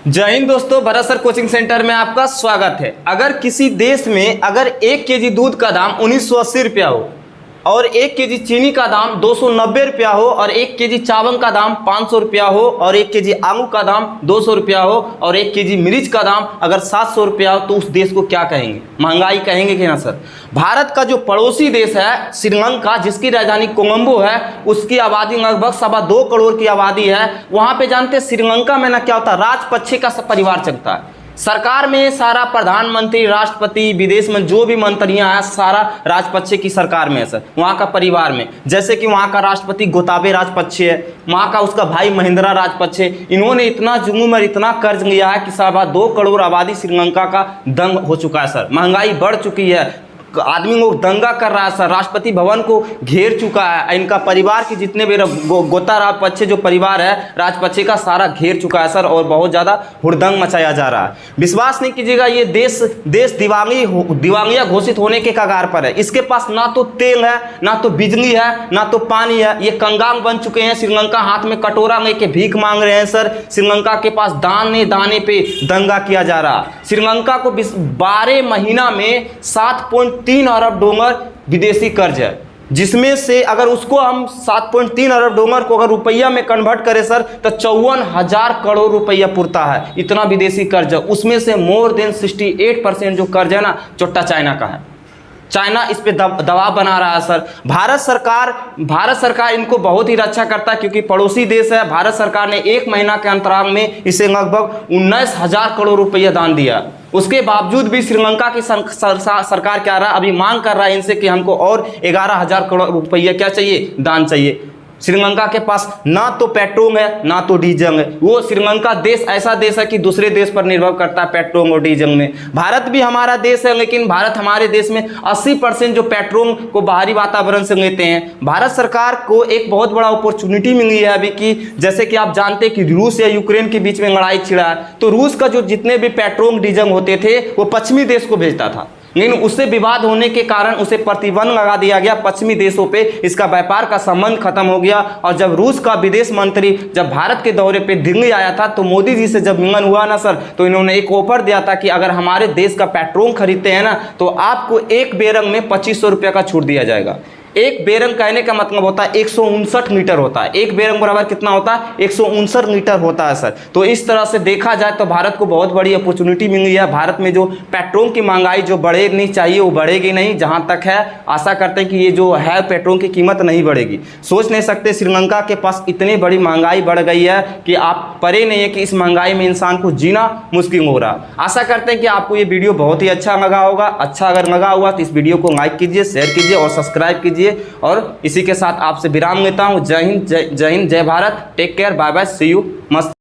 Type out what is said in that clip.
जय हिंद दोस्तों, Bharat sir coaching centre में आपका स्वागत है। अगर किसी देश में अगर 1 केजी दूध का दाम 1980 रुपया हो और 1 केजी चीनी का दाम 290 रुपया हो और 1 केजी चावल का दाम 500 रुपया हो और 1 केजी आलू का दाम 200 रुपया हो और 1 केजी मिर्च का दाम अगर 700 रुपया हो तो उस देश को क्या कहेंगे? महंगाई कहेंगे कि ना सर? भारत का जो पड़ोसी देश है श्रीलंका, जिसकी राजधानी कोलंबो है, उसकी आबादी लगभग 2.25 करोड़ की आबादी है। वहाँ पे जानते हैं श्रीलंका में ना क्या होता है, राजपक्षे का परिवार चलता है। सरकार में सारा प्रधानमंत्री, राष्ट्रपति, विदेश में जो भी मंत्रियां हैं, सारा राजपक्षे की सरकार में है सर, वहाँ का परिवार में। जैसे कि वहाँ का राष्ट्रपति गोताबे राजपक्षे है, वहाँ का उसका भाई महिंद्रा राजपक्षे। इन्होंने इतना जुर्म और इतना कर्ज लिया है कि 2.25 करोड़ आबादी श्रीलंका का दंग हो चुका है सर। महंगाई बढ़ चुकी है, आदमी लोग दंगा कर रहा है सर, राष्ट्रपति भवन को घेर चुका है। इनका परिवार के जितने भी गोता राजपक्षे जो परिवार है राजपक्षे का, सारा घेर चुका है सर और बहुत ज़्यादा हुड़दंग मचाया जा रहा है। विश्वास नहीं कीजिएगा, ये देश दिवालिया घोषित होने के कगार पर है। इसके पास ना तो तेल है, ना तो बिजली है, ना तो पानी है। ये कंगाल बन चुके हैं। श्रीलंका हाथ में कटोरा लेके भीख मांग रहे हैं सर। श्रीलंका के पास दाने दाने पे दंगा किया जा रहा है। श्रीलंका को 12 महीना में 7.3 अरब डॉलर विदेशी कर्ज है, जिसमें से अगर उसको हम 7.3 अरब डॉलर को अगर रुपया में कन्वर्ट करें सर तो 54,000 करोड़ रुपया पुरता है। इतना विदेशी कर्ज है। उसमें से मोर देन 68% जो कर्ज है ना, चोट्टा चाइना का है। चाइना इस पे दबाव बना रहा है सर। भारत सरकार इनको बहुत ही रक्षा करता है क्योंकि पड़ोसी देश है। भारत सरकार ने 1 महीना के अंतराल में इसे लगभग 19,000 करोड़ रुपया दान दिया। उसके बावजूद भी श्रीलंका की सरकार क्या रहा, अभी मांग कर रहा है इनसे कि हमको और 11,000 करोड़ रुपया क्या चाहिए, दान चाहिए। श्रीलंका के पास ना तो पेट्रोल है, ना तो डीजल है। वो श्रीलंका देश ऐसा देश है कि दूसरे देश पर निर्भर करता है पेट्रोल और डीजल में। भारत भी हमारा देश है, लेकिन भारत हमारे देश में 80% जो पेट्रोल को बाहरी वातावरण से लेते हैं। भारत सरकार को एक बहुत बड़ा अपॉर्चुनिटी मिली है अभी की, जैसे कि आप जानते हैं कि रूस या यूक्रेन के बीच में लड़ाई छिड़ा है, तो रूस का जो जितने भी पेट्रोल डीजल होते थे वो पश्चिमी देश को भेजता था, लेकिन उससे विवाद होने के कारण उसे प्रतिबंध लगा दिया गया। पश्चिमी देशों पे इसका व्यापार का संबंध खत्म हो गया। और जब रूस का विदेश मंत्री जब भारत के दौरे पे दिल्ली आया था तो मोदी जी से जब मिलन हुआ ना सर, तो इन्होंने एक ऑफर दिया था कि अगर हमारे देश का पेट्रोल खरीदते हैं ना तो आपको एक बेरंग में 2500 रुपये का छूट दिया जाएगा। एक बेरंग कहने का मतलब होता है 159 मीटर होता है। एक बेरंग बराबर कितना होता है? 159 मीटर होता है सर। तो इस तरह से देखा जाए तो भारत को बहुत बड़ी अपॉर्चुनिटी मिली है। भारत में जो पेट्रोल की महंगाई जो बढ़नी चाहिए वो बढ़ेगी नहीं, जहां तक है आशा करते हैं कि ये जो है पेट्रोल की कीमत नहीं बढ़ेगी। सोच नहीं सकते श्रीलंका के पास इतनी बड़ी महंगाई बढ़ गई है कि आप परे नहीं है कि इस महंगाई में इंसान को जीना मुश्किल हो रहा। आशा करते हैं कि आपको ये वीडियो बहुत ही अच्छा लगा होगा। अच्छा अगर लगा हुआ तो इस वीडियो को लाइक कीजिए, शेयर कीजिए और सब्सक्राइब कीजिए। और इसी के साथ आपसे विराम लेता हूं। जय हिंद, जय Bharat, take care, bye bye, see you, मस्त।